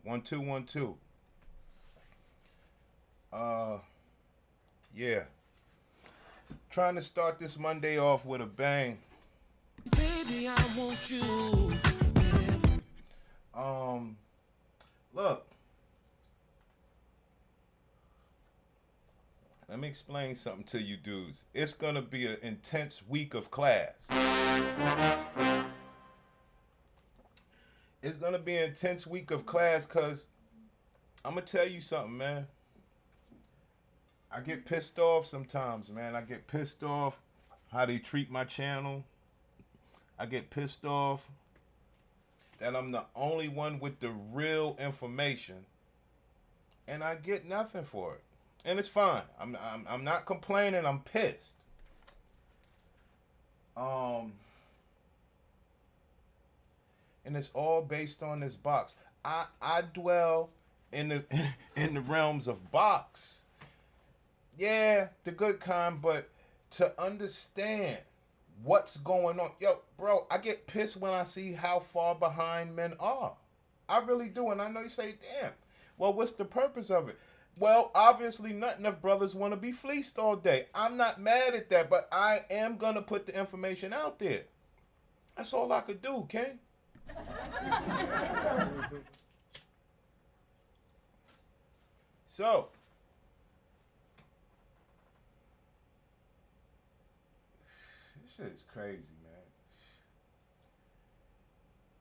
One, two, 1, 2. Uh, yeah. Trying to start this Monday off with a bang. Baby, I want you. Um, Look. Let me explain something to you dudes. It's gonna be an intense week of class. It's gonna be an intense week of class because I'm gonna tell you something, man. I get pissed off sometimes, man. I get pissed off how they treat my channel. I get pissed off that I'm the only one with the real information, and I get nothing for it. And it's fine. I'm not complaining. I'm pissed. Um, and it's all based on this box. I dwell in the in the realms of box. Yeah, the good kind, but to understand what's going on. Yo, bro, I get pissed when I see how far behind men are. I really do. And I know you say, damn, well, what's the purpose of it? Well, obviously, not enough brothers want to be fleeced all day. I'm not mad at that, but I am going to put the information out there. That's all I could do, King. So, this shit is crazy, man.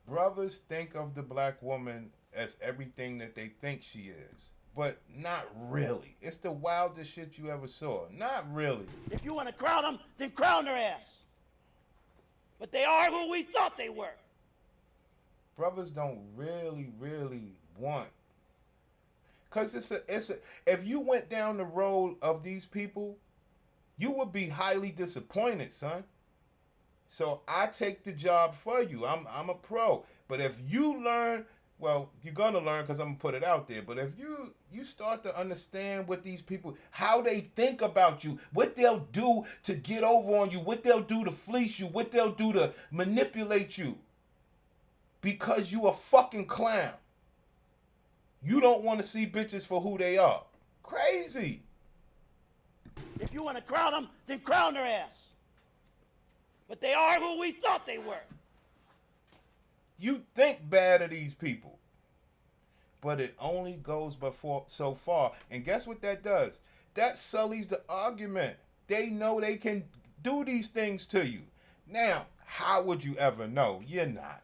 Brothers think of the black woman as everything that they think she is. But not really. It's the wildest shit you ever saw. Not really. If you want to crown them, then crown their ass. But they are who we thought they were. Brothers don't really want. Cause if you went down the road of these people, you would be highly disappointed, son. So I take the job for you. I'm a pro. But if you learn, well, you're gonna learn because I'm gonna put it out there. But if you start to understand what these people, how they think about you, what they'll do to get over on you, what they'll do to fleece you, what they'll do to manipulate you, because you a fucking clown. You don't want to see bitches for who they are. Crazy. If you want to crown them, then crown their ass. But they are who we thought they were. You think bad of these people, but it only goes before so far. And guess what that does? That sullies the argument. They know they can do these things to you. Now, how would you ever know? You're not.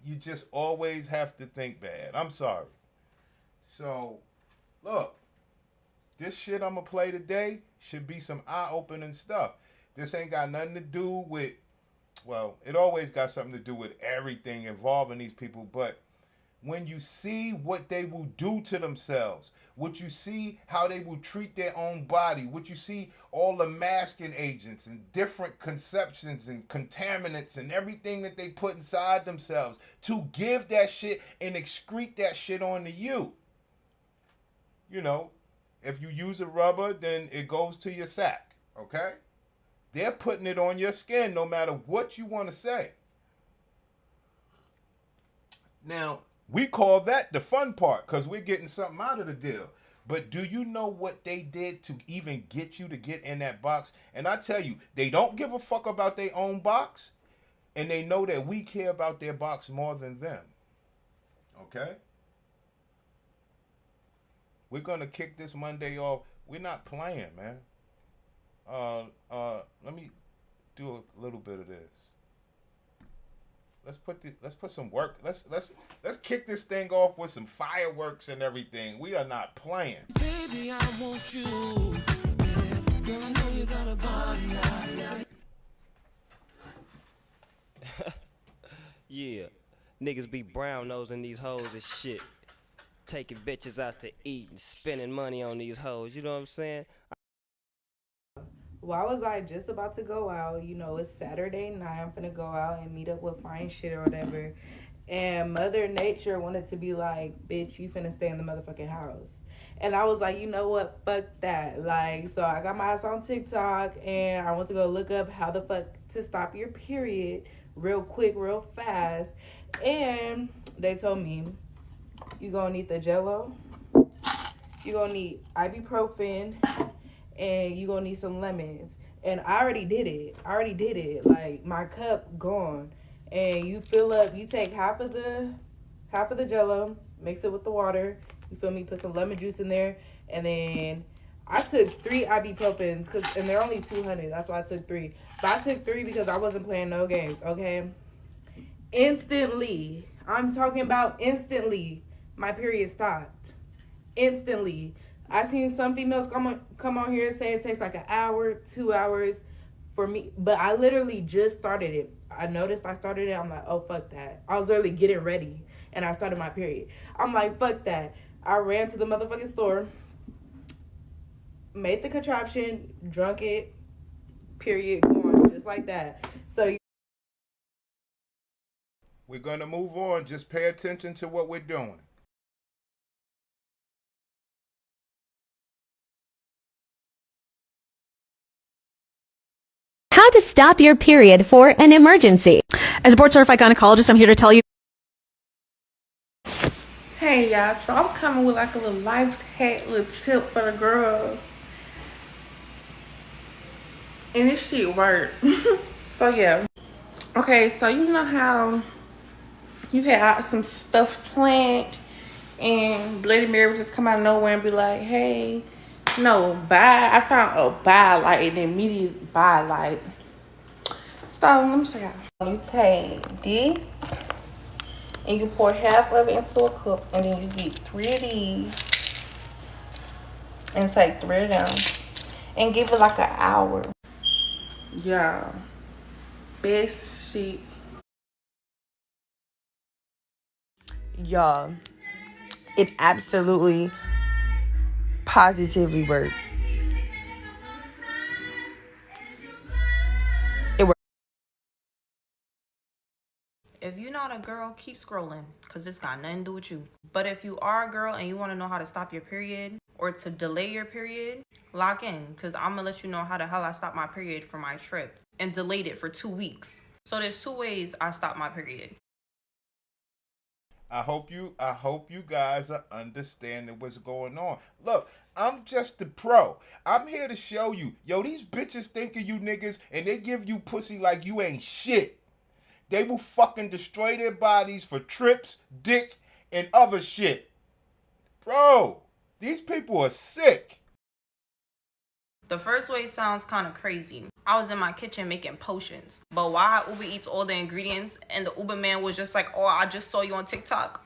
You just always have to think bad. I'm sorry. So, look, this shit I'm going to play today should be some eye-opening stuff. This ain't got nothing to do with, well, it always got something to do with everything involving these people, but when you see what they will do to themselves, what you see how they will treat their own body, what you see all the masking agents and different conceptions and contaminants and everything that they put inside themselves to give that shit and excrete that shit onto you. You know, if you use a rubber, then it goes to your sack, okay? They're putting it on your skin no matter what you want to say. Now, we call that the fun part because we're getting something out of the deal. But do you know what they did to even get you to get in that box? And I tell you, they don't give a fuck about their own box. And they know that we care about their box more than them. Okay? We're going to kick this Monday off. We're not playing, man. Let me do a little bit of this. Let's put some work. Let's kick this thing off with some fireworks and everything. We are not playing. Baby, I want you. Girl, I know you got a body. Yeah, niggas be brown nosing these hoes and shit. Taking bitches out to eat and spending money on these hoes. You know what I'm saying? Why was I just about to go out? You know, it's Saturday night. I'm finna go out and meet up with fine shit or whatever. And Mother Nature wanted to be like, bitch, you finna stay in the motherfucking house. And I was like, you know what? Fuck that. Like, so I got my ass on TikTok and I went to go look up how the fuck to stop your period real quick, real fast. And they told me You gonna need the Jello. You gonna need ibuprofen, and you gonna need some lemons. And I already did it. Like my cup gone. And you fill up. You take half of the Jello, mix it with the water. You feel me? Put some lemon juice in there, and then I took 3 ibuprofens and they're only 200. That's why I took 3. But I took 3 because I wasn't playing no games. Okay. Instantly, I'm talking about instantly, my period stopped. Instantly. I seen some females come on here and say it takes like an hour, 2 hours for me, but I literally just started it. I noticed I started it. I'm like, oh fuck that. I was literally getting ready, and I started my period. I'm like, fuck that. I ran to the motherfucking store, made the contraption, drunk it, period, going just like that. So We're going to move on. Just pay attention to what we're doing. How to stop your period for an emergency. As a board-certified gynecologist, I'm here to tell you. Hey y'all, so I'm coming with like a little life hack, little tip for the girls. And this shit work. So yeah. Okay, so you know how you had some stuff planned and Bloody Mary would just come out of nowhere and be like, hey, no, buy. I found a buy light, an immediate buy light. So let me show y'all. You take this and you pour half of it into a cup, and then you get 3 of these and take 3 of them and give it like an hour. Yeah, best shit. Y'all, it absolutely positively worked. If you're not a girl, keep scrolling, because this got nothing to do with you. But if you are a girl and you want to know how to stop your period or to delay your period, lock in, because I'm going to let you know how the hell I stopped my period for my trip and delayed it for 2 weeks. So there's 2 ways I stopped my period. I hope you guys are understanding what's going on. Look, I'm just the pro. I'm here to show you. Yo, these bitches think of you niggas and they give you pussy like you ain't shit. They will fucking destroy their bodies for trips, dick, and other shit. Bro, these people are sick. The first way sounds kind of crazy. I was in my kitchen making potions. But why Uber Eats all the ingredients and the Uber man was just like, oh, I just saw you on TikTok.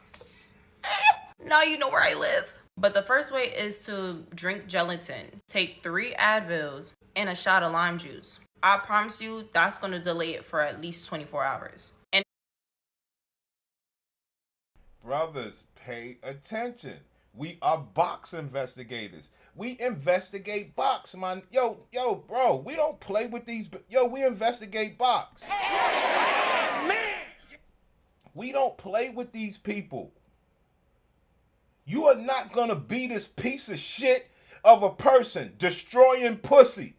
Now you know where I live. But the first way is to drink gelatin. Take 3 Advils and a shot of lime juice. I promise you that's going to delay it for at least 24 hours. And Brothers, pay attention. We are box investigators. We investigate box, man. Yo, bro, we don't play with these. Yo, we investigate box. Man. We don't play with these people. You are not going to be this piece of shit of a person destroying pussy.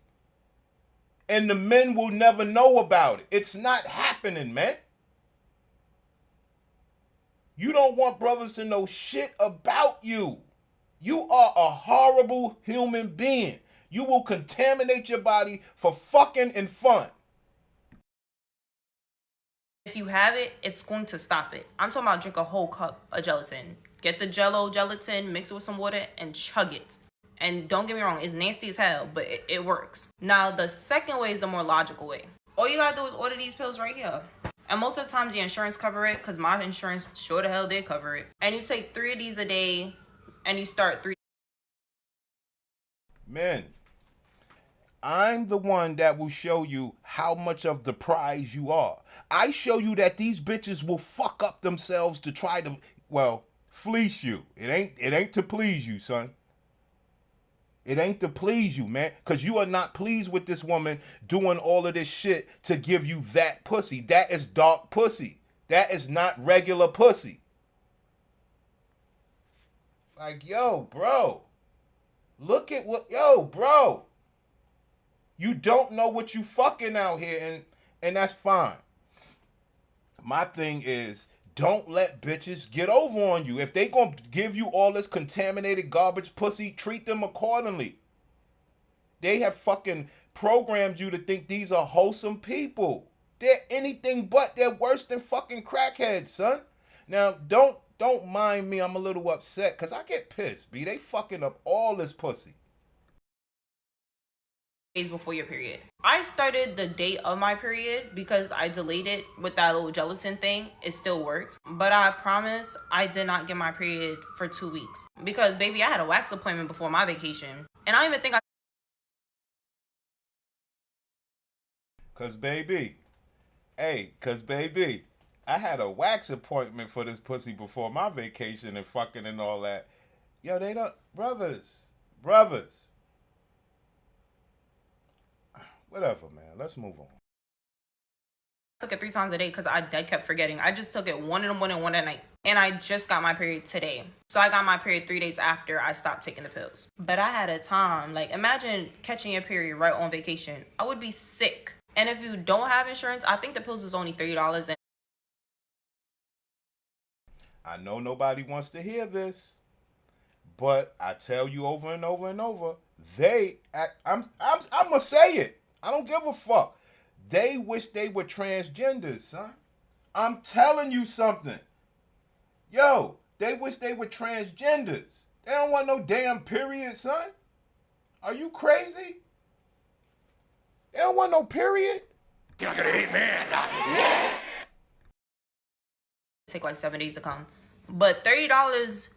And the men will never know about it. It's not happening, man. You don't want brothers to know shit about you. You are a horrible human being. You will contaminate your body for fucking and fun. if you have it, it's going to stop it. I'm talking about drink a whole cup of gelatin. Get the gelatin, mix it with some water, and chug it. And don't get me wrong, it's nasty as hell, but it works. Now, the second way is the more logical way. All you gotta do is order these pills right here. And most of the times the insurance cover it, because my insurance sure the hell did cover it. And you take 3 of these a day, and you start 3. Men, I'm the one that will show you how much of the prize you are. I show you that these bitches will fuck up themselves to try to, well, fleece you. It ain't to please you, son. It ain't to please you, man, because you are not pleased with this woman doing all of this shit to give you that pussy. That is dark pussy. That is not regular pussy. Like, yo, bro. Look at what, yo, bro. You don't know what you fucking out here, and that's fine. My thing is, don't let bitches get over on you. If they gonna give you all this contaminated garbage pussy, treat them accordingly. They have fucking programmed you to think these are wholesome people. They're anything but. They're worse than fucking crackheads, son. Now, don't mind me. I'm a little upset because I get pissed, B. They fucking up all this pussy. Days before your period. I started the date of my period because I delayed it with that little gelatin thing. It still worked. But I promise I did not get my period for 2 weeks. Because, baby, I had a wax appointment before my vacation. And I don't even think I... Cause baby, I had a wax appointment for this pussy before my vacation and fucking and all that. Yo, they don't, brothers. Whatever, man. Let's move on. took it 3 times a day because I kept forgetting. I just took it 1 in the morning, 1 at night. And I just got my period today. So I got my period 3 days after I stopped taking the pills. But I had a time. Like, imagine catching your period right on vacation. I would be sick. And if you don't have insurance, I think the pills is only $30. And I know nobody wants to hear this, but I tell you over and over and over, I'm gonna say it. I don't give a fuck. They wish they were transgenders, son. I'm telling you something. Yo, they wish they were transgenders. They don't want no damn period, son. Are you crazy? They don't want no period. You're not gonna hate man. take like 7 days to come. But $30,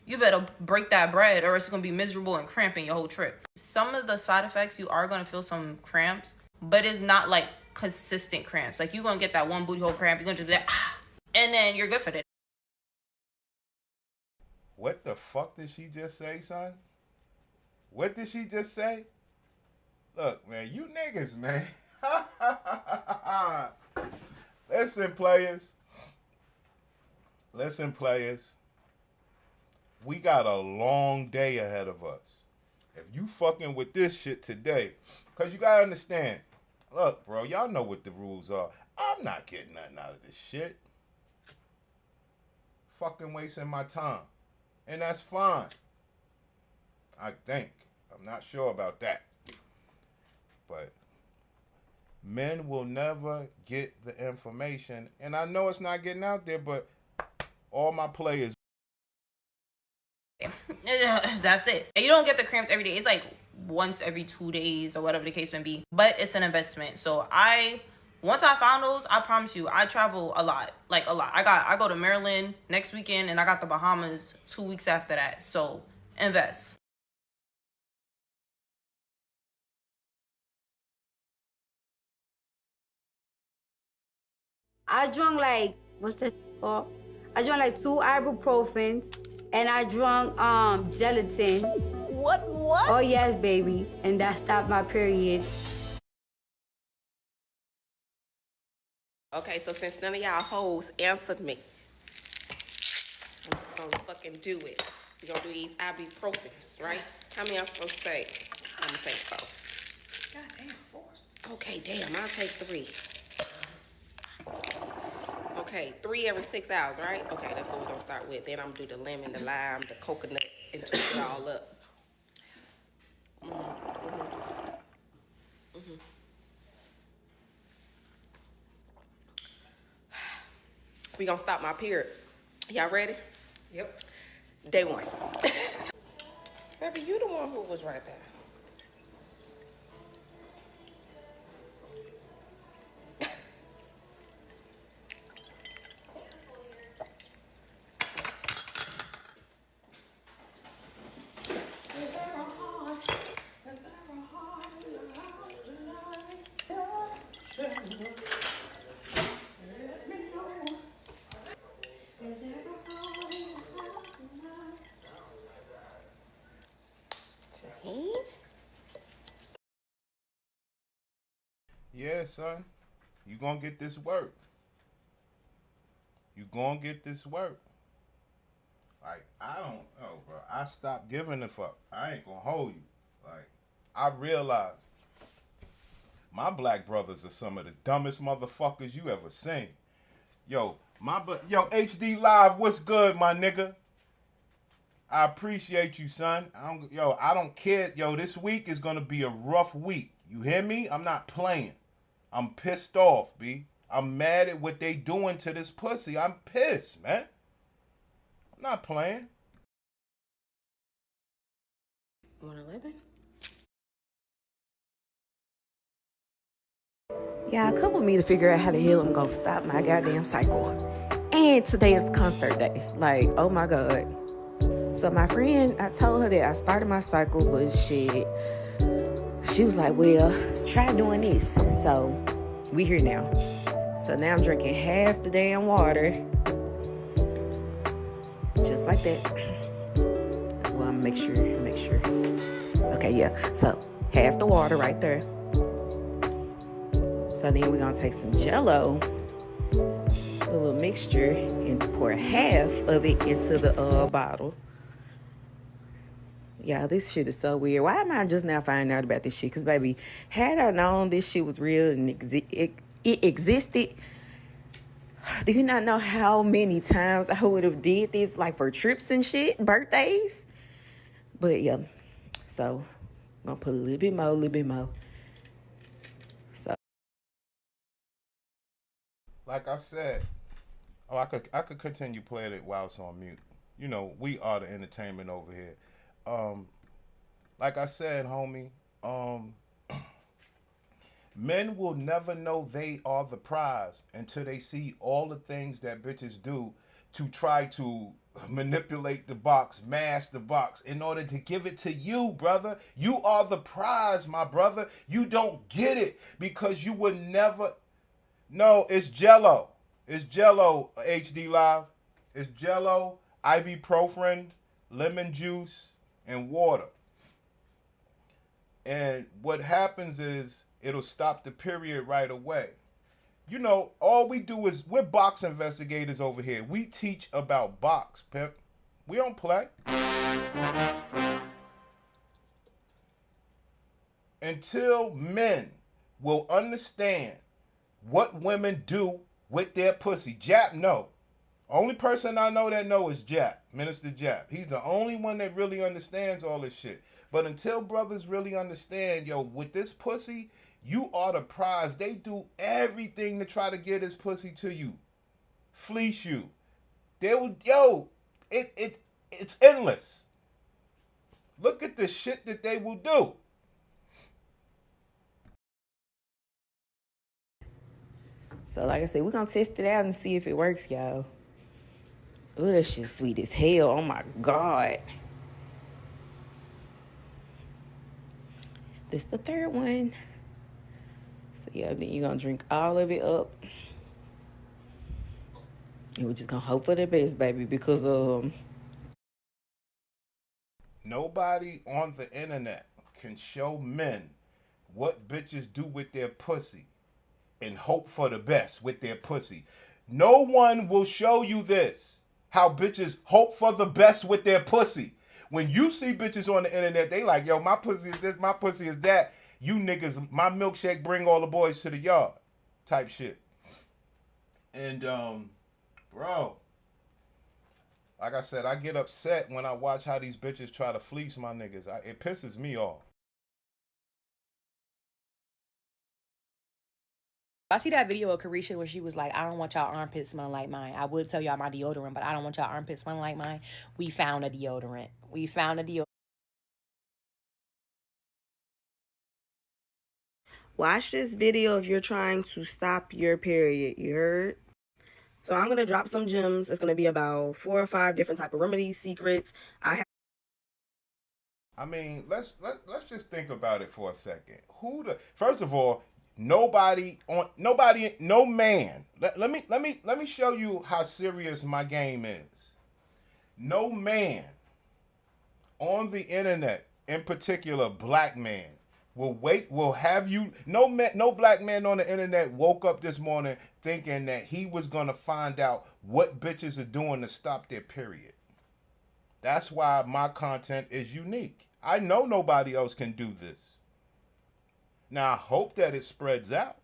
you better break that bread or it's gonna be miserable and cramping your whole trip. Some of the side effects, you are gonna feel some cramps, but it's not like consistent cramps. Like you're gonna get that one booty hole cramp, you're gonna do that, and then you're good for that. What the fuck did she just say, son? What did she just say? Look, man, you niggas, man. Listen, players. We got a long day ahead of us. If you fucking with this shit today, because you got to understand, look, bro, y'all know what the rules are. I'm not getting nothing out of this shit. Fucking wasting my time. And that's fine. I think. I'm not sure about that. But men will never get the information. And I know it's not getting out there, but all my players. That's it. And you don't get the cramps every day. It's like once every 2 days or whatever the case may be. But it's an investment. So once I found those, I promise you, I travel a lot. Like a lot. I go to Maryland next weekend and I got the Bahamas 2 weeks after that. So invest. I drank like, what's that called? I drank like 2 ibuprofens and I drank gelatin. What? Oh yes, baby. And that stopped my period. Okay, so since none of y'all hoes answered me, I'm just gonna fucking do it. We're gonna do these ibuprofens, right? How many I'm supposed to take? I'm gonna take 4. God damn, 4. Okay, damn, I'll take 3. Okay, 3 every 6 hours, right? Okay, that's what we're gonna start with. Then I'm gonna do the lemon, the lime, the coconut, and twist it all up. We gonna stop my period. Y'all ready? Yep. Day 1. Baby, you the one who was right there. Yeah, son. You gonna get this work. You gonna get this work. Like, I don't know, bro. I stopped giving a fuck. I ain't gonna hold you. Like, I realized my black brothers are some of the dumbest motherfuckers you ever seen. Yo, yo, HD Live, what's good, my nigga? I appreciate you, son. I don't care. Yo, this week is gonna be a rough week. You hear me? I'm not playing. I'm pissed off, B. I'm mad at what they doing to this pussy. I'm pissed, man. I'm not playing. 111? Yeah, come with me to figure out how the hell I'm gonna stop my goddamn cycle. And today is concert day. Like, oh my God. So my friend, I told her that I started my cycle, but shit, she was like, well, try doing this. So we here now. So now I'm drinking half the damn water. Just like that. Well, I'm make sure. Okay, yeah. So half the water right there. So then we're gonna take some Jello, a little mixture, and pour half of it into the bottle. Yeah, this shit is so weird. Why am I just now finding out about this shit? Because, baby, had I known this shit was real and it existed, do you not know how many times I would have did this, like, for trips and shit, birthdays? But, yeah, so I'm going to put a little bit more. So. Like I said, I could continue playing it while it's on mute. You know, we are the entertainment over here. Like I said, homie, men will never know they are the prize until they see all the things that bitches do to try to manipulate the box, mask the box in order to give it to you, brother. You are the prize, my brother. You don't get it because you would never. No, it's Jello. It's Jello, HD Live. It's Jello, ibuprofen, lemon juice, and water. And what happens is it'll stop the period right away. You know, all we do is, we're box investigators over here. We teach about box, pimp. We don't play. Until men will understand what women do with their pussy. Jap, no. Only person I know that know is Jap, Minister Jap. He's the only one that really understands all this shit. But until brothers really understand, yo, with this pussy, you are the prize. They do everything to try to get this pussy to you. Fleece you. They will, yo, it's endless. Look at the shit that they will do. So like I said, we're going to test it out and see if it works, y'all. Ooh, that shit's sweet as hell. Oh, my God. This the third one. So, yeah, then you're going to drink all of it up. And we're just going to hope for the best, baby, because nobody on the internet can show men what bitches do with their pussy and hope for the best with their pussy. No one will show you this. How bitches hope for the best with their pussy. When you see bitches on the internet, they like, yo, my pussy is this, my pussy is that. You niggas, my milkshake bring all the boys to the yard. Type shit. And, bro, like I said, I get upset when I watch how these bitches try to fleece my niggas. It pisses me off. I see that video of Carisha where she was like, I don't want y'all armpits smelling like mine. I would tell y'all my deodorant, but I don't want y'all armpits smelling like mine. We found a deodorant. Watch this video if you're trying to stop your period, you heard? So I'm going to drop some gems. It's going to be about 4 or 5 different type of remedies, secrets. I mean, let's just think about it for a second. First of all, no man. Let me show you how serious my game is. No man on the internet, in particular black man, will have you. No black man on the internet woke up this morning thinking that he was gonna find out what bitches are doing to stop their period. That's why my content is unique. I know nobody else can do this. Now, I hope that it spreads out.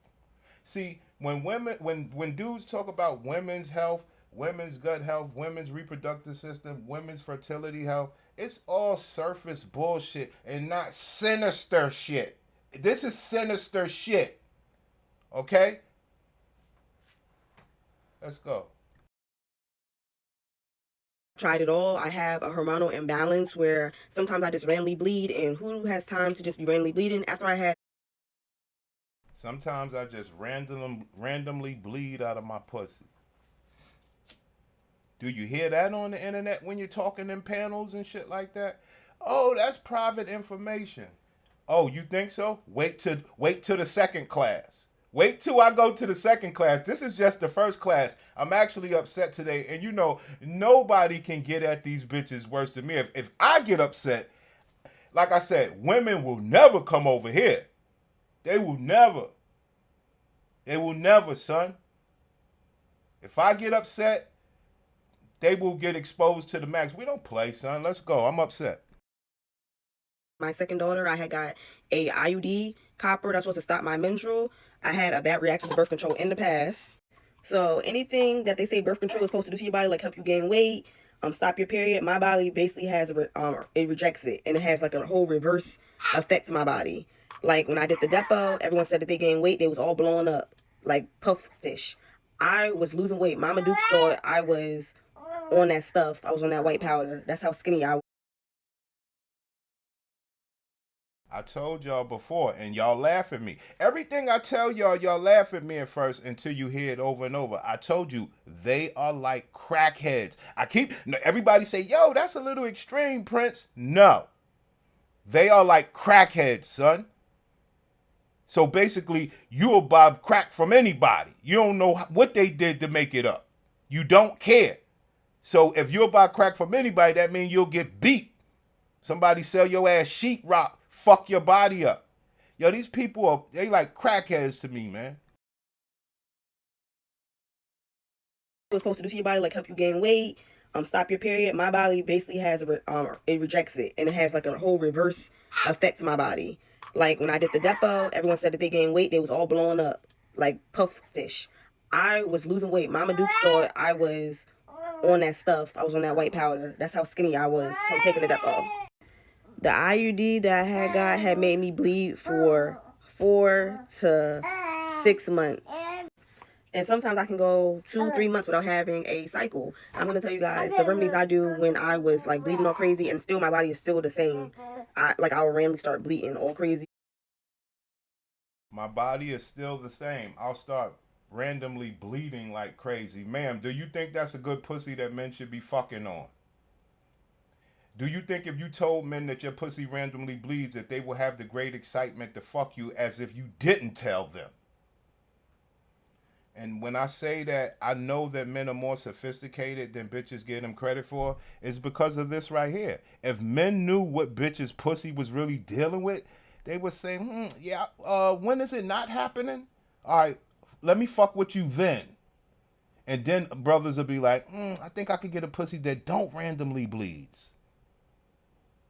See, When dudes talk about women's health, women's gut health, women's reproductive system, women's fertility health, it's all surface bullshit and not sinister shit. This is sinister shit. Okay? Let's go. Tried it all. I have a hormonal imbalance where sometimes I just randomly bleed, and who has time to just be randomly bleeding after I had. Sometimes I just randomly bleed out of my pussy. Do you hear that on the internet when you're talking in panels and shit like that? Oh, that's private information. Oh, you think so? Wait till the second class. Wait till I go to the second class. This is just the first class. I'm actually upset today. And you know, nobody can get at these bitches worse than me. If I get upset, like I said, women will never come over here. They will never. They will never, son. If I get upset, they will get exposed to the max. We don't play, son. Let's go. I'm upset. My second daughter, I had got a IUD copper that's supposed to stop my menstrual. I had a bad reaction to birth control in the past. So anything that they say birth control is supposed to do to your body, like help you gain weight, stop your period, my body basically has it rejects it, and it has like a whole reverse effect to my body. Like when I did the depot, everyone said that they gained weight, they was all blowing up like puff fish. I was losing weight. Mama Duke thought I was on that stuff. I was on that white powder. That's how skinny I was. I told y'all before, and y'all laugh at me. Everything I tell y'all, y'all laugh at me at first until you hear it over and over. I told you, they are like crackheads. Everybody say, yo, that's a little extreme, Prince. No. They are like crackheads, son. So basically, you'll buy crack from anybody. You don't know what they did to make it up. You don't care. So if you'll buy crack from anybody, that means you'll get beat. Somebody sell your ass sheetrock, fuck your body up. Yo, these people they like crackheads to me, man. It's supposed to do to your body, like help you gain weight, stop your period. My body basically has it rejects it, and it has like a whole reverse effect to my body. Like when I did the depot, everyone said that they gained weight, they was all blowing up like puff fish. I was losing weight. Mama Duke thought I was on that stuff. I was on that white powder. That's how skinny I was from taking the depot. The IUD that I had got had made me bleed for 4 to 6 months. And sometimes I can go 2-3 months without having a cycle. I'm going to tell you guys the remedies I do when I was like bleeding all crazy, and still my body is still the same. I will randomly start bleeding all crazy. My body is still the same. I'll start randomly bleeding like crazy. Ma'am, do you think that's a good pussy that men should be fucking on? Do you think if you told men that your pussy randomly bleeds that they will have the great excitement to fuck you as if you didn't tell them? And when I say that I know that men are more sophisticated than bitches give them credit for, it's because of this right here. If men knew what bitches' pussy was really dealing with, they would say, when is it not happening? All right, let me fuck with you then. And then brothers will be like, I think I could get a pussy that don't randomly bleeds.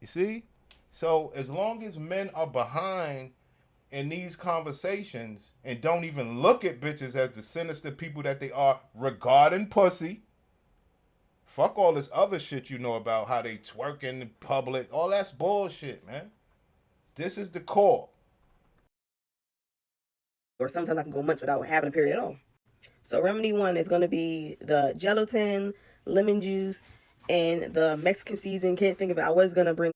You see? So as long as men are behind in these conversations and don't even look at bitches as the sinister people that they are regarding pussy, fuck all this other shit you know about how they twerk in public. All that's bullshit, man. This is the core. Or sometimes I can go months without having a period at all. So remedy 1 is going to be the gelatin, lemon juice, and the Mexican season. Can't think about what it's going to bring.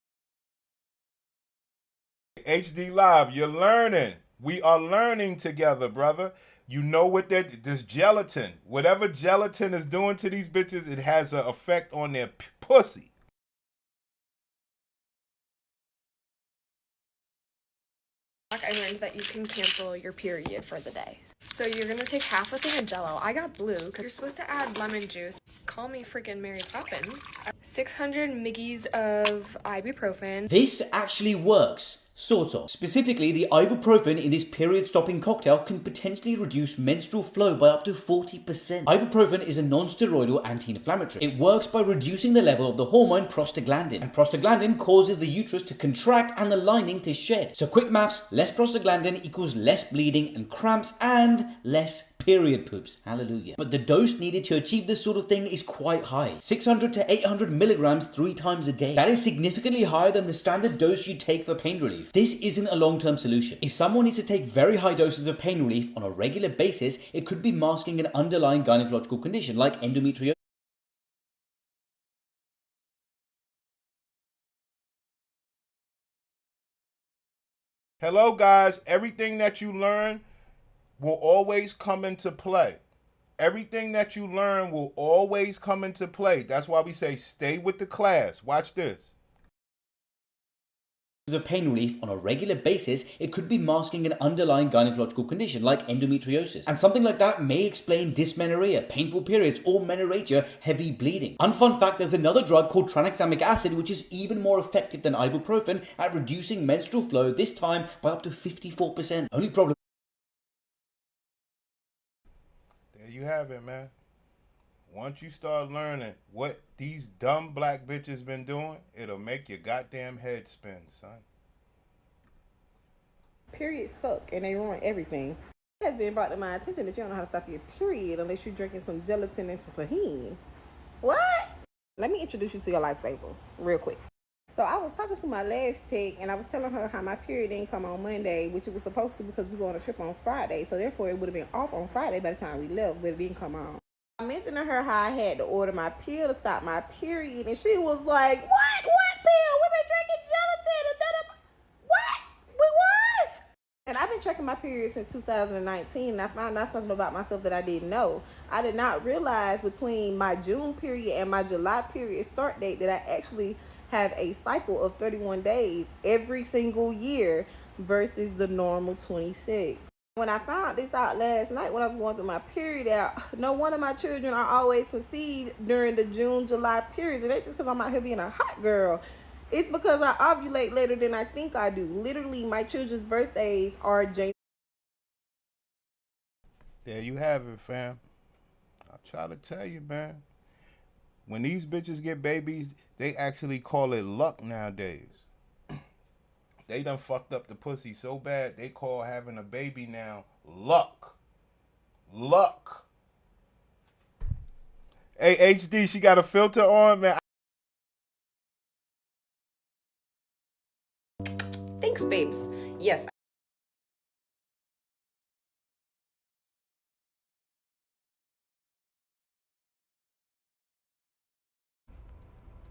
HD Live, you're learning. We are learning together, brother. You know what this gelatin, whatever gelatin is doing to these bitches, it has an effect on their pussy. I learned that you can cancel your period for the day. So you're gonna take half a thing of Jell-O. I got blue because you're supposed to add lemon juice. Call me freaking Mary Poppins. 600 miggies of ibuprofen. This actually works. Sort of. Specifically, the ibuprofen in this period-stopping cocktail can potentially reduce menstrual flow by up to 40%. Ibuprofen is a non-steroidal anti-inflammatory. It works by reducing the level of the hormone prostaglandin, and prostaglandin causes the uterus to contract and the lining to shed. So quick maths, less prostaglandin equals less bleeding and cramps and less Period poops. Hallelujah. But the dose needed to achieve this sort of thing is quite high. 600 to 800 milligrams 3 times a day. That is significantly higher than the standard dose you take for pain relief. This isn't a long-term solution. If someone needs to take very high doses of pain relief on a regular basis, it could be masking an underlying gynecological condition like endometriosis. Hello, guys. Everything that you learn will always come into play. Everything that you learn will always come into play. That's why we say stay with the class. Watch this. Of pain relief on a regular basis, it could be masking an underlying gynecological condition like endometriosis. And something like that may explain dysmenorrhea, painful periods, or menorrhagia, heavy bleeding. Unfun fact, there's another drug called tranexamic acid which is even more effective than ibuprofen at reducing menstrual flow, this time by up to 54%. Only problem. There you have it, man. Once you start learning what these dumb black bitches been doing, it'll make your goddamn head spin, son. Periods suck and they ruin everything. It has been brought to my attention that you don't know how to stop your period unless you're drinking some gelatin and some tahini. What? Let me introduce you to your lifesaver real quick. So I was talking to my last chick and I was telling her how my period didn't come on Monday, which it was supposed to because we go on a trip on Friday. So therefore it would have been off on Friday by the time we left, but it didn't come on. I mentioned to her how I had to order my pill to stop my period, and she was like, what pill? We've been drinking gelatin and what? We was? And I've been checking my period since 2019, and I found out something about myself that I didn't know. I did not realize between my June period and my July period start date that I actually have a cycle of 31 days every single year versus the normal 26. When I found this out last night when I was going through my period out, no one of my children are always conceived during the June-July period. And that's just because I'm out here being a hot girl. It's because I ovulate later than I think I do. Literally, my children's birthdays are January. There you have it, fam. I try to tell you, man. When these bitches get babies, they actually call it luck nowadays. They done fucked up the pussy so bad, they call having a baby now luck. Luck. Hey, HD, she got a filter on, man. Thanks, babes. Yes.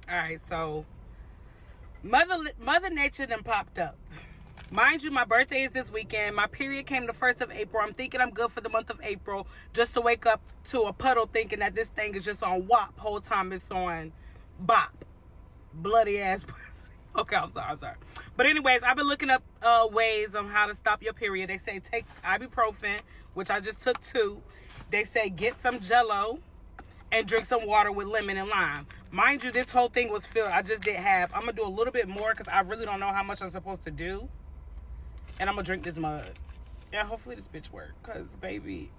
All right, so Mother Nature done popped up. Mind you, my birthday is this weekend. My period came the 1st of April. I'm thinking I'm good for the month of April, just to wake up to a puddle thinking that this thing is just on WAP whole time it's on BOP. Bloody ass pussy. Okay, I'm sorry. But anyways, I've been looking up ways on how to stop your period. They say take ibuprofen, which I just took 2. They say get some Jello and drink some water with lemon and lime. Mind you, this whole thing was filled. I just did half. I'm going to do a little bit more because I really don't know how much I'm supposed to do. And I'm going to drink this mud. Yeah, hopefully this bitch work. Because, baby,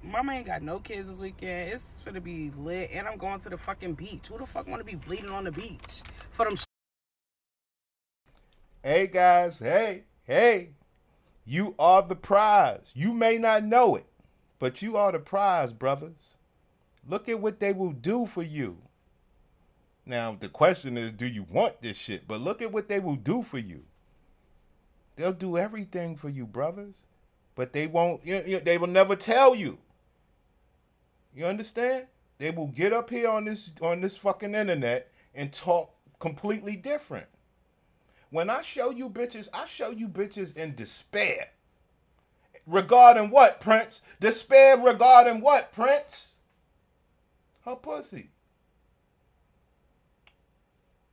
mama ain't got no kids this weekend. It's going to be lit. And I'm going to the fucking beach. Who the fuck want to be bleeding on the beach? For them. Hey, guys. Hey. You are the prize. You may not know it, but you are the prize, brothers. Look at what they will do for you. Now, the question is, do you want this shit? But look at what they will do for you. They'll do everything for you, brothers. But they won't, they will never tell you. You understand? They will get up here on this fucking internet and talk completely different. When I show you bitches in despair. Regarding what, Prince? Despair regarding what, Prince? Her pussy.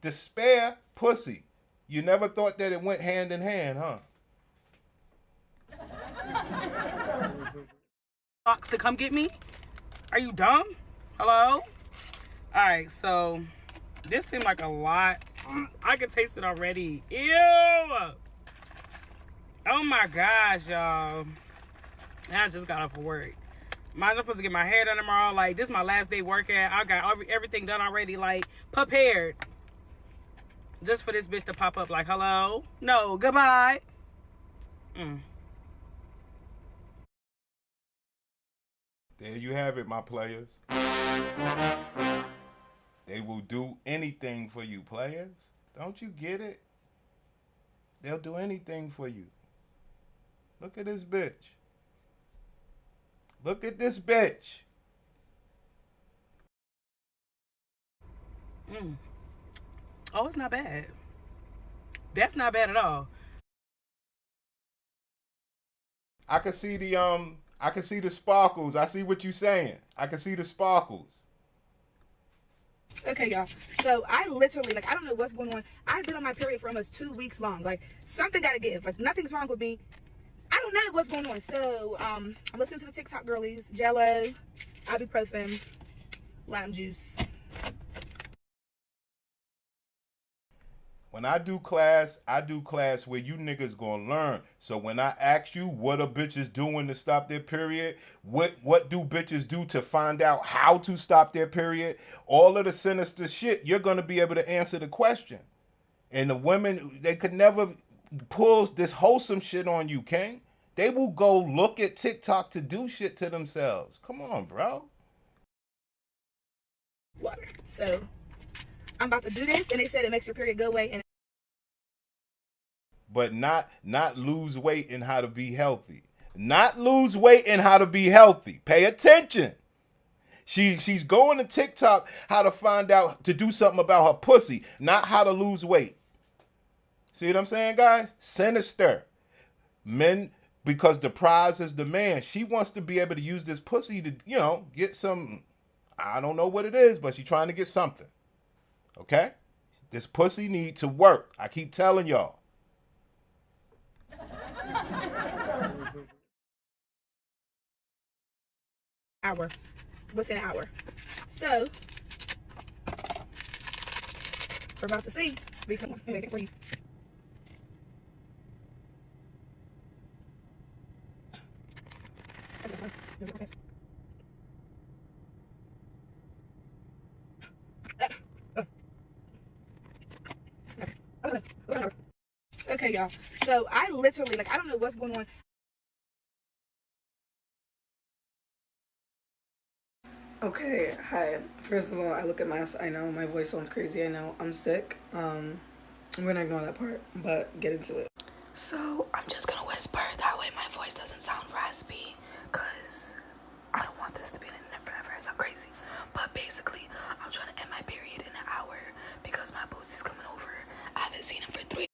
Despair, pussy. You never thought that it went hand in hand, huh? Fox to come get me? Are you dumb? Hello? Alright, so this seemed like a lot. I can taste it already. Ew! Oh my gosh, y'all. I just got off of work. I'm supposed to get my hair done tomorrow. Like, this is my last day working. I got everything done already, like, prepared. Just for this bitch to pop up like, hello? No, goodbye. There you have it, my players. They will do anything for you, players. Don't you get it? They'll do anything for you. Look at this bitch. Look at this bitch. Oh, it's not bad. That's not bad at all. I can see the sparkles. I see what you're saying. I can see the sparkles. Okay, y'all. So I literally, like, I don't know what's going on. I've been on my period for almost 2 weeks long. Like, something gotta give. Like, nothing's wrong with me. I don't know what's going on. So, I'm listening to the TikTok girlies. Jello, ibuprofen, lime juice. When I do class where you niggas gonna learn. So when I ask you what are bitches doing to stop their period, what do bitches do to find out how to stop their period, all of the sinister shit, you're gonna be able to answer the question. And the women, they could never pull this wholesome shit on you, King. They will go look at TikTok to do shit to themselves. Come on, bro. Water. So I'm about to do this, and they said it makes your period go away. And but not lose weight and how to be healthy. Not lose weight and how to be healthy. Pay attention. She's going to TikTok how to find out to do something about her pussy, not how to lose weight. See what I'm saying, guys? Sinister. Men, because the prize is the man. She wants to be able to use this pussy to, get some, I don't know what it is, but she's trying to get something. Okay? This pussy need to work. I keep telling y'all. Within an hour. So we're about to see. Come on, make it freeze. Okay, y'all. So I literally, like, I don't know what's going on. Okay, hi. First of all, I look at I know my voice sounds crazy. I know I'm sick. I'm gonna ignore that part, but get into it. So I'm just gonna whisper. That way my voice doesn't sound raspy, cause I don't want this to be in there forever. I sound crazy. But basically, I'm trying to end my period in an hour because my boosie's coming over. I haven't seen him for 3.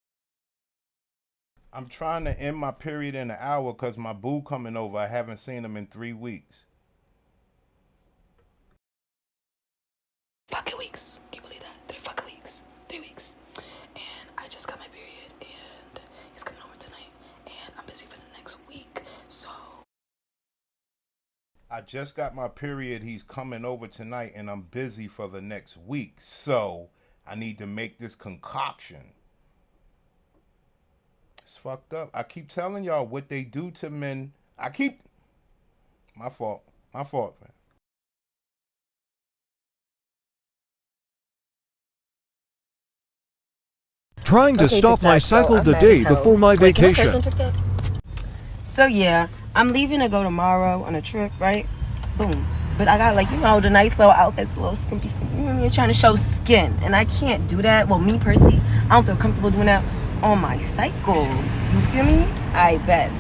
I'm trying to end my period in an hour because my boo coming over. I haven't seen him in 3 weeks. Fucking weeks. Can you believe that? 3 fucking weeks. 3 weeks. And I just got my period and he's coming over tonight. And I'm busy for the next week. So I just got my period. He's coming over tonight and I'm busy for the next week. So I need to make this concoction. It's fucked up. I keep telling y'all what they do to men. My fault, man. Trying to stop my cycle the day before my vacation. So yeah, I'm leaving to go tomorrow on a trip, right? Boom. But I got, like, the nice little outfits, little skimpy, you're trying to show skin. And I can't do that. Well, me personally, I don't feel comfortable doing that on my cycle. You feel me? I bet.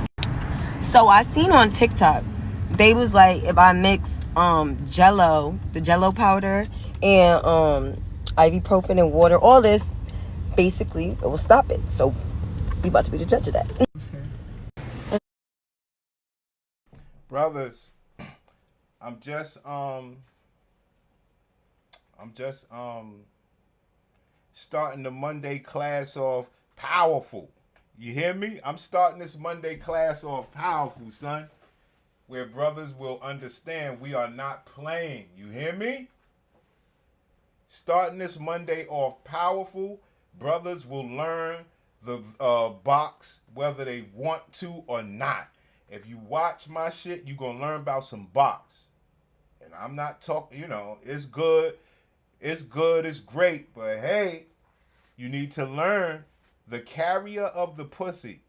So I seen on TikTok, they was like, if I mix Jello, the Jello powder, and ibuprofen and water, all this, basically it will stop it. So we about to be the judge of that. Brothers, I'm just starting the Monday class off powerful. You hear me? I'm starting this Monday class off powerful, son. Where brothers will understand we are not playing. You hear me? Starting this Monday off powerful. Brothers will learn the box whether they want to or not. If you watch my shit, you're going to learn about some box. And I'm not talking, it's good. It's good. It's great. But hey, you need to learn the carrier of the pussy.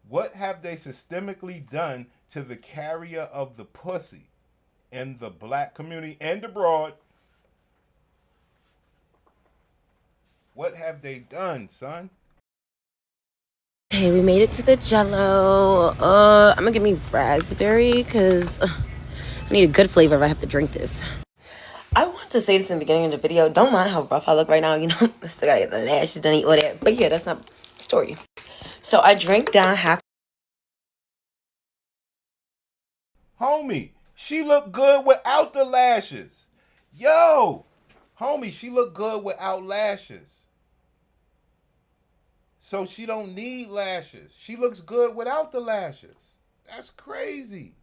What have they systemically done to the carrier of the pussy? in the black community and abroad. What have they done, son? Okay, we made it to the Jello. I'm gonna give me raspberry because I need a good flavor if I have to drink this. I wanted to say this in the beginning of the video. Don't mind how rough I look right now. You know, I still gotta get the lashes done, eat all that. But yeah, that's not the story. So I drank down half. Homie, she looked good without the lashes. Yo, homie, she looked good without lashes. So she don't need lashes. She looks good without the lashes. That's crazy.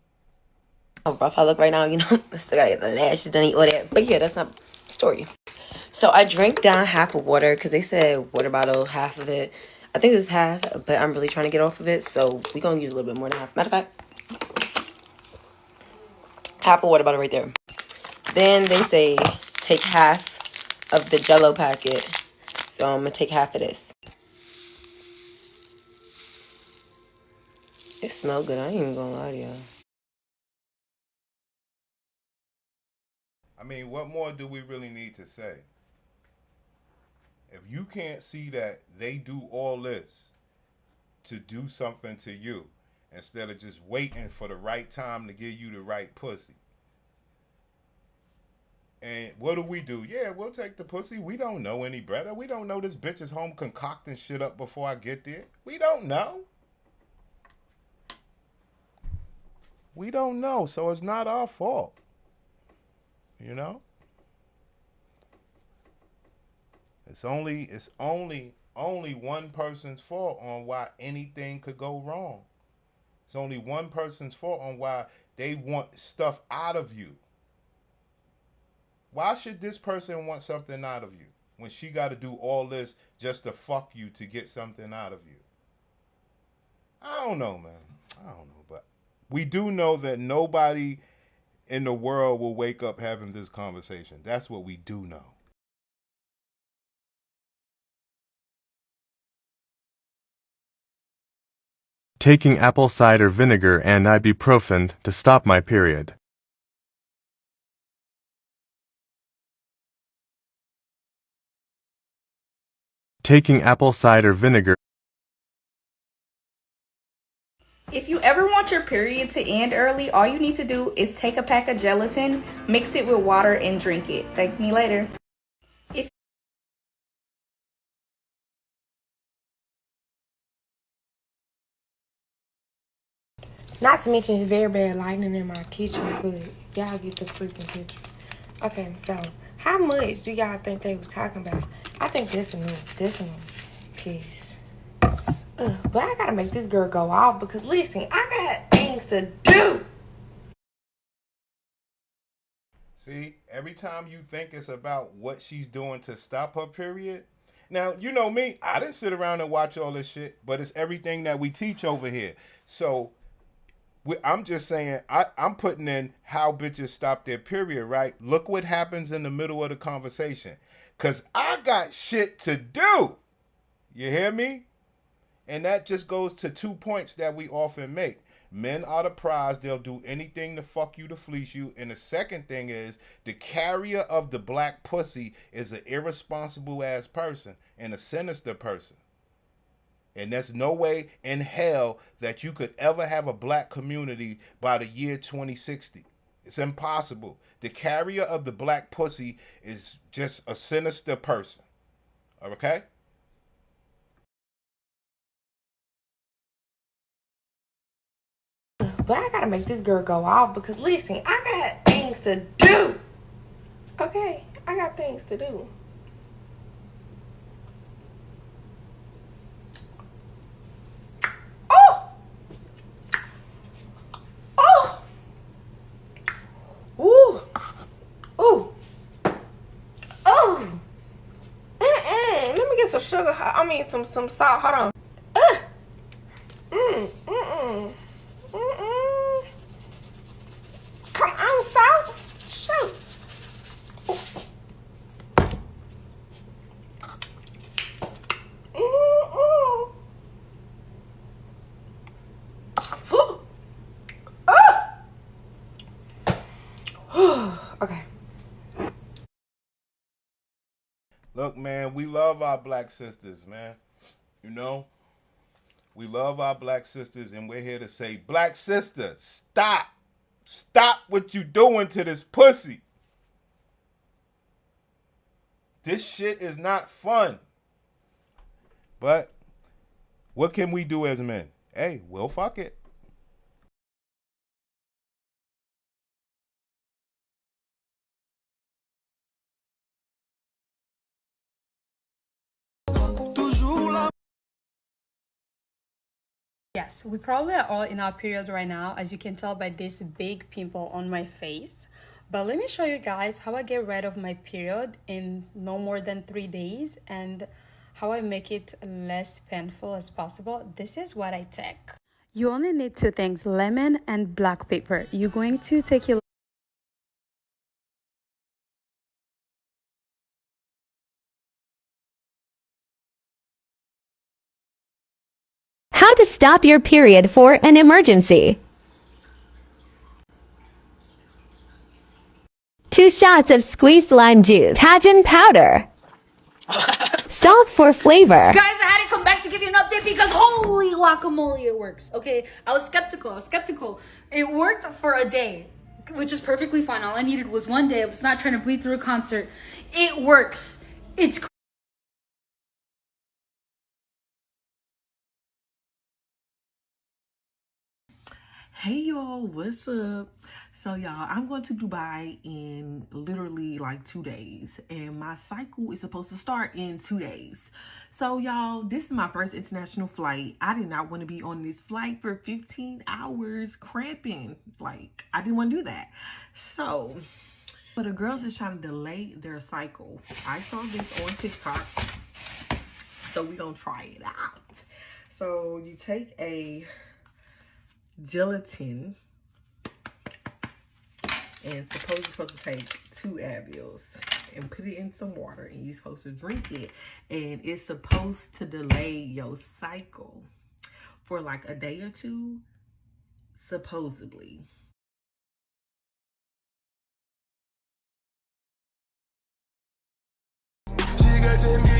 How rough I look right now. You know, I still gotta get the lashes done, eat all that. But yeah, that's not the story. So I drank down half of water because they said water bottle, half of it. I think this is half, but I'm really trying to get off of it. So we're gonna use a little bit more than half. Matter of fact, half a water bottle right there. Then they say take half of the Jello packet. So I'm gonna take half of this. It smells good. I ain't even gonna lie to y'all. I mean, what more do we really need to say? If you can't see that they do all this to do something to you instead of just waiting for the right time to give you the right pussy. And what do? Yeah, we'll take the pussy. We don't know any better. We don't know this bitch is home concocting shit up before I get there. We don't know. We don't know, so it's not our fault. You know? It's only one person's fault on why anything could go wrong. It's only one person's fault on why they want stuff out of you. Why should this person want something out of you when she got to do all this just to fuck you to get something out of you? I don't know, man. I don't know, but we do know that nobody in the world will wake up having this conversation. That's what we do know. Taking apple cider vinegar and ibuprofen to stop my period. Taking apple cider vinegar. If you ever want your period to end early, all you need to do is take a pack of gelatin, mix it with water, and drink it. Thank me later. Not to mention it's very bad lighting in my kitchen, but y'all get the freaking picture. Okay, so how much do y'all think they was talking about? I think that's enough. That's enough. But I gotta make this girl go off because listen, I got things to do. See, every time you think it's about what she's doing to stop her period. Now, you know me, I didn't sit around and watch all this shit, but it's everything that we teach over here. So I'm just saying, I'm putting in how bitches stop their period, right? Look what happens in the middle of the conversation. Because I got shit to do. You hear me? And that just goes to 2 points that we often make. Men are the prize. They'll do anything to fuck you, to fleece you. And the second thing is, the carrier of the black pussy is an irresponsible ass person and a sinister person. And there's no way in hell that you could ever have a black community by the year 2060. It's impossible. The carrier of the black pussy is just a sinister person. Okay? But I gotta make this girl go off because listen, I got things to do. Okay, I got things to do. Ooh. Ooh. Oh. Let me get some sugar. I mean, some salt. Hold on. Come on, salt. Shoot. Look, man, we love our black sisters, man. You know, we love our black sisters, and we're here to say, black sister, stop. Stop what you doing to this pussy. This shit is not fun. But what can we do as men? Hey, we'll fuck it. Yes, we probably are all in our period right now, as you can tell by this big pimple on my face. But let me show you guys how I get rid of my period in no more than 3 days and how I make it less painful as possible. This is what I take. You only need 2 things, lemon and black pepper. You're going to take your How to stop your period for an emergency. 2 shots of squeezed lime juice, Tajin powder, salt for flavor. Guys, I had to come back to give you an update because holy guacamole, it works. Okay, I was skeptical. It worked for a day, which is perfectly fine. All I needed was 1 day. I was not trying to bleed through a concert. It works. It's Hey y'all, what's up? So y'all, I'm going to Dubai in literally like 2 days, and my cycle is supposed to start in 2 days. So y'all, this is my first international flight. I did not want to be on this flight for 15 hours cramping. Like, I didn't want to do that. So, but the girls is trying to delay their cycle. I saw this on TikTok, so we gonna try it out. So you take a gelatin, and suppose you're supposed to take 2 Advils and put it in some water, and you're supposed to drink it, and it's supposed to delay your cycle for like a day or 2, supposedly. She got $10 million.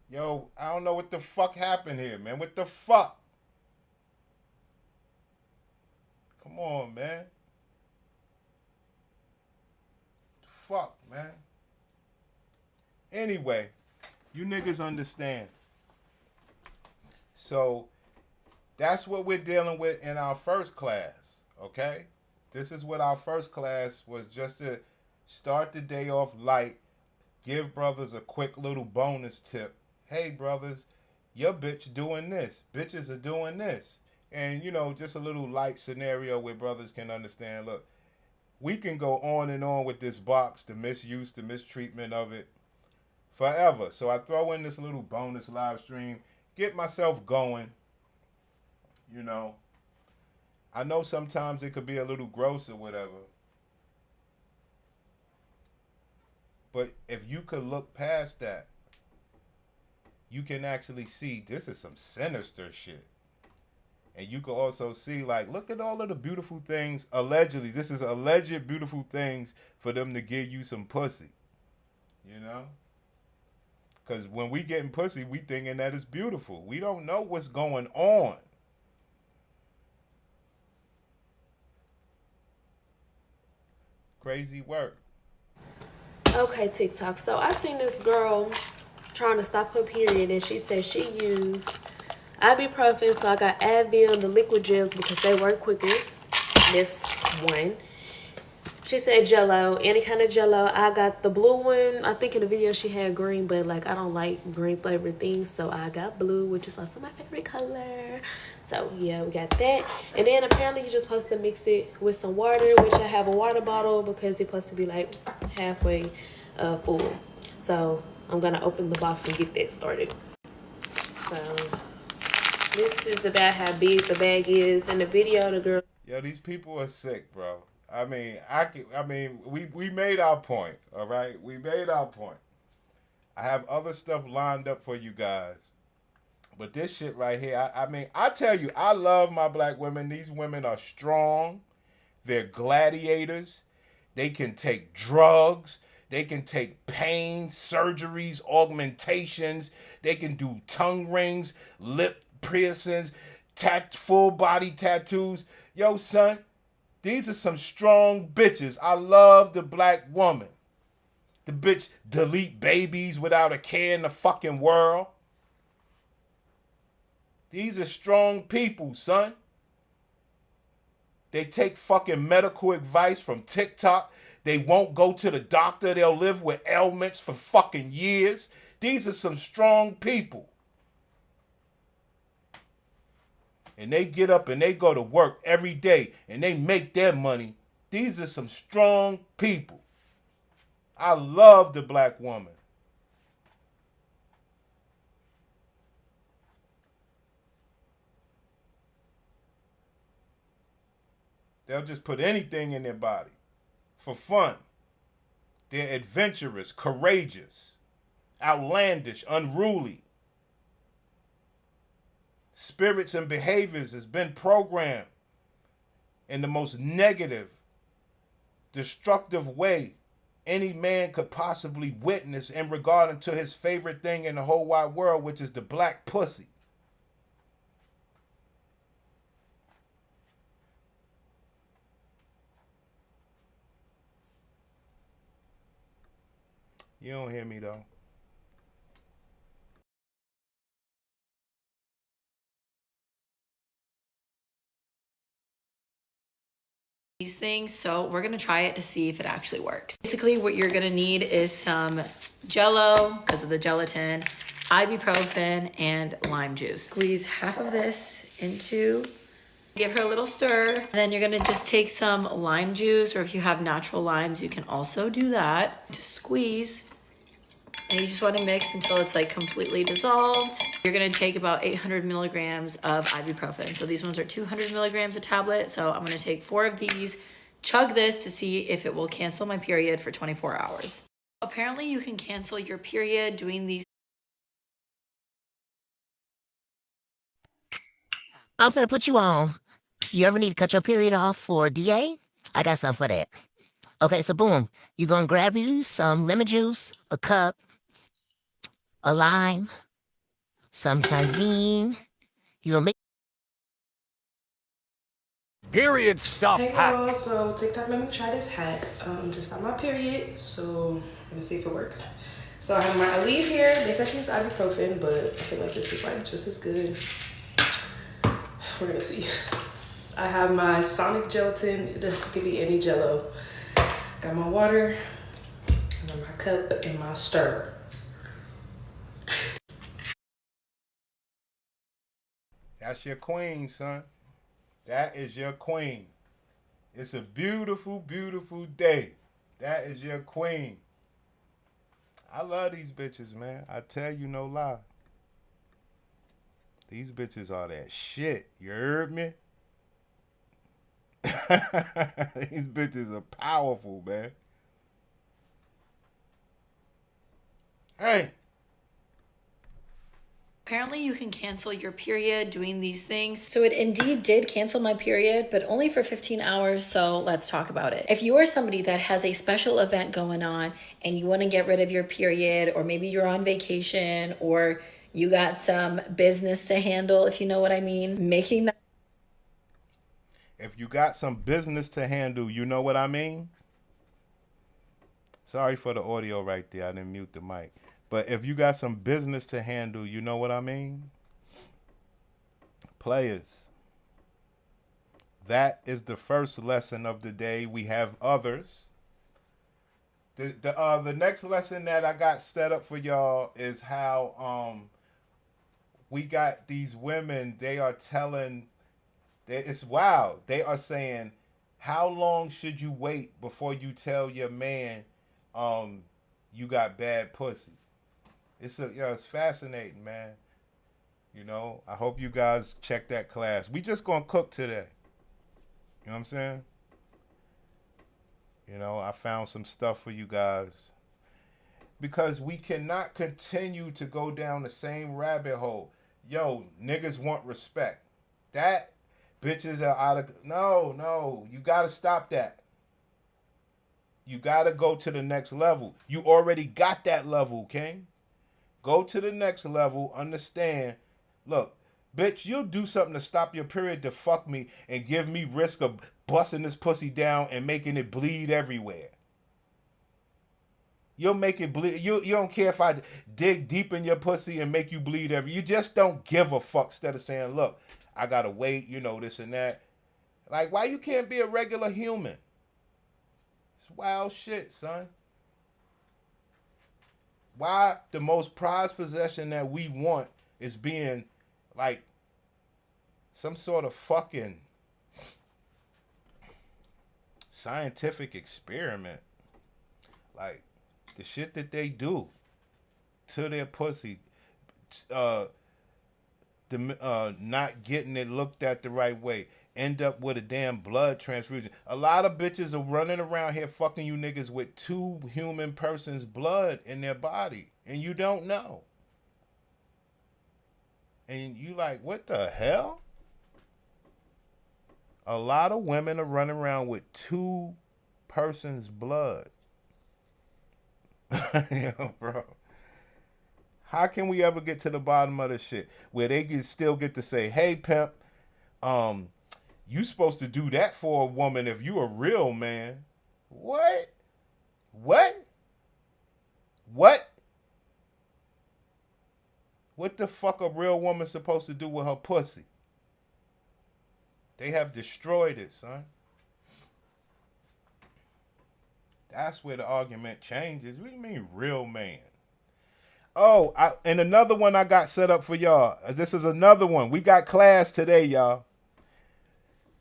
Yo, I don't know what the fuck happened here, man. What the fuck? Come on, man. Fuck, man. Anyway, you niggas understand. So, that's what we're dealing with in our first class, okay? This is what our first class was, just to start the day off light, give brothers a quick little bonus tip. Hey, brothers, your bitch doing this. Bitches are doing this. And, you know, just a little light scenario where brothers can understand, look, we can go on and on with this box, the misuse, the mistreatment of it, forever. So I throw in this little bonus live stream, get myself going, you know. I know sometimes it could be a little gross or whatever. But if you could look past that, you can actually see this is some sinister shit. And you can also see, like, look at all of the beautiful things. Allegedly, this is alleged beautiful things for them to give you some pussy. You know? Because when we getting pussy, we thinking that it's beautiful. We don't know what's going on. Crazy work. Okay, TikTok. So I seen this girl trying to stop her period, and she said she used ibuprofen. So I got Advil, the liquid gels, because they work quickly. This one. She said Jello, any kind of Jello. I got the blue one. I think in the video she had green, but like I don't like green flavored things, so I got blue, which is also my favorite color. So yeah, we got that. And then apparently you're just supposed to mix it with some water, which I have a water bottle because it's supposed to be like halfway full. So I'm gonna open the box and get that started. So this is about how big the bag is. In the video, the girl. Yo, these people are sick, bro. I mean, we made our point, all right? We made our point. I have other stuff lined up for you guys. But this shit right here, I mean, I tell you, I love my black women. These women are strong. They're gladiators. They can take drugs. They can take pain, surgeries, augmentations. They can do tongue rings, lip piercings, full body tattoos. Yo, son, these are some strong bitches. I love the black woman. The bitch delete babies without a care in the fucking world. These are strong people, son. They take fucking medical advice from TikTok. They won't go to the doctor. They'll live with ailments for fucking years. These are some strong people. And they get up and they go to work every day and they make their money. These are some strong people. I love the black woman. They'll just put anything in their body for fun. They're adventurous, courageous, outlandish, unruly. Spirits and behaviors has been programmed in the most negative, destructive way any man could possibly witness in regard to his favorite thing in the whole wide world, which is the black pussy. You don't hear me though. These things, so we're gonna try it to see if it actually works. Basically what you're gonna need is some jello because of the gelatin, ibuprofen, and lime juice. Squeeze half of this into, give her a little stir, and then you're gonna just take some lime juice, or if you have natural limes you can also do that. Just squeeze, and you just want to mix until it's like completely dissolved. You're gonna take about 800 milligrams of ibuprofen. So these ones are 200 milligrams a tablet. So I'm gonna take 4 of these, chug this to see if it will cancel my period for 24 hours. Apparently you can cancel your period doing these. I'm gonna put you on. You ever need to cut your period off for DA? I got something for that. Okay, so boom. You're gonna grab you some lemon juice, a cup, a lime, some sardine. You're gonna make Period stop Hey hack. girl, so TikTok made me try this hack to stop my period, so I'm gonna see if it works. So I have my Aleve here. They said to use ibuprofen, but I feel like this is like just as good. We're gonna see. I have my Sonic gelatin. It could be any jello. Got my water, and then my cup and my stir. That's your queen, son. That is your queen. It's a beautiful, beautiful day. That is your queen. I love these bitches, man. I tell you no lie. These bitches are that shit. You heard me? These bitches are powerful, man. Hey. Apparently you can cancel your period doing these things. So it indeed did cancel my period, but only for 15 hours. So let's talk about it. If you are somebody that has a special event going on and you want to get rid of your period, or maybe you're on vacation, or you got some business to handle, if you know what I mean, making that. If you got some business to handle, you know what I mean? Sorry for the audio right there. I didn't mute the mic. But if you got some business to handle, you know what I mean? Players. That is the first lesson of the day. We have others. The next lesson that I got set up for y'all is how we got these women. They are telling, it's wild. They are saying, how long should you wait before you tell your man you got bad pussy. It's fascinating, man. You know, I hope you guys check that class. We just gonna cook today. You know what I'm saying? You know, I found some stuff for you guys. Because we cannot continue to go down the same rabbit hole. Yo, niggas want respect. That bitches are out of... No. You gotta stop that. You gotta go to the next level. You already got that level, King. Go to the next level. Understand. Look, bitch, you'll do something to stop your period to fuck me and give me risk of busting this pussy down and making it bleed everywhere. You'll make it bleed. You don't care if I dig deep in your pussy and make you bleed You just don't give a fuck instead of saying, look, I gotta wait, you know, this and that. Like, why you can't be a regular human? It's wild shit, son. Why the most prized possession that we want is being like some sort of fucking scientific experiment. Like, the shit that they do to their pussy, not getting it looked at the right way, end up with a damn blood transfusion. A lot of bitches are running around here fucking you niggas with 2 human persons' blood in their body, and you don't know. And you like, what the hell? A lot of women are running around with 2 persons' blood. Yo, bro. How can we ever get to the bottom of this shit where they can still get to say, hey, pimp, you supposed to do that for a woman if you a real man? What? What the fuck a real woman supposed to do with her pussy? They have destroyed it, son. That's where the argument changes. What do you mean real man? Oh, and another one I got set up for y'all. This is another one. We got class today, y'all.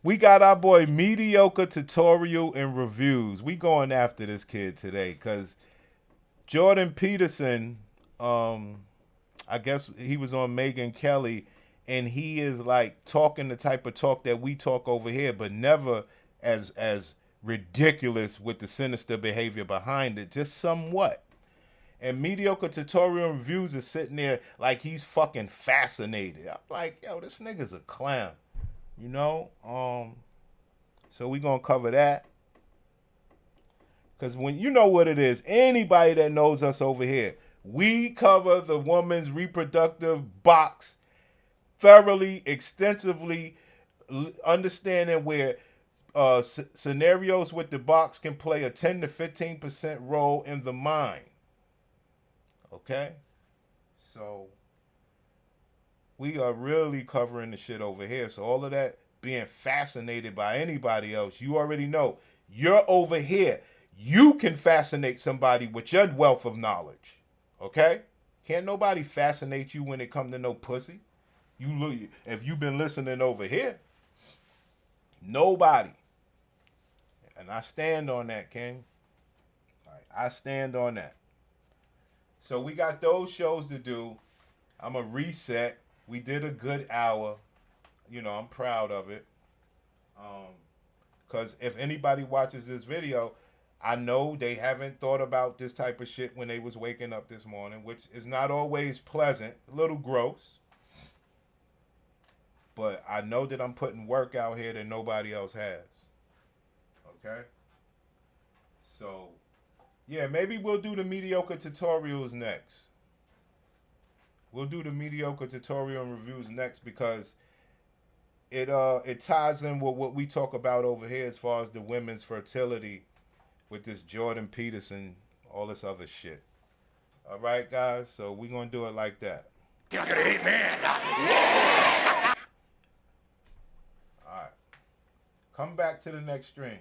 We got our boy Mediocre Tutorial and Reviews. We going after this kid today because Jordan Peterson, I guess he was on Megyn Kelly, and he is like talking the type of talk that we talk over here, but never as ridiculous with the sinister behavior behind it, just somewhat. And Mediocre Tutorial and Reviews is sitting there like he's fucking fascinated. I'm like, yo, this nigga's a clown. You know? So we gonna cover that. Because when you know what it is, anybody that knows us over here, we cover the woman's reproductive box thoroughly, extensively, understanding where scenarios with the box can play a 10 to 15% role in the mind. Okay? So we are really covering the shit over here. So all of that being fascinated by anybody else, you already know. You're over here. You can fascinate somebody with your wealth of knowledge. Okay? Can't nobody fascinate you when it comes to no pussy. You look, if you've been listening over here, nobody. And I stand on that, King. I stand on that. So we got those shows to do. I'm going to reset. We did a good hour. You know, I'm proud of it. Because if anybody watches this video, I know they haven't thought about this type of shit when they was waking up this morning, which is not always pleasant. A little gross. But I know that I'm putting work out here that nobody else has. Okay? So, yeah, maybe we'll do the mediocre tutorials next. We'll do the mediocre tutorial and reviews next because it ties in with what we talk about over here as far as the women's fertility with this Jordan Peterson, all this other shit. All right, guys? So we're going to do it like that. Amen. All right. Come back to the next stream.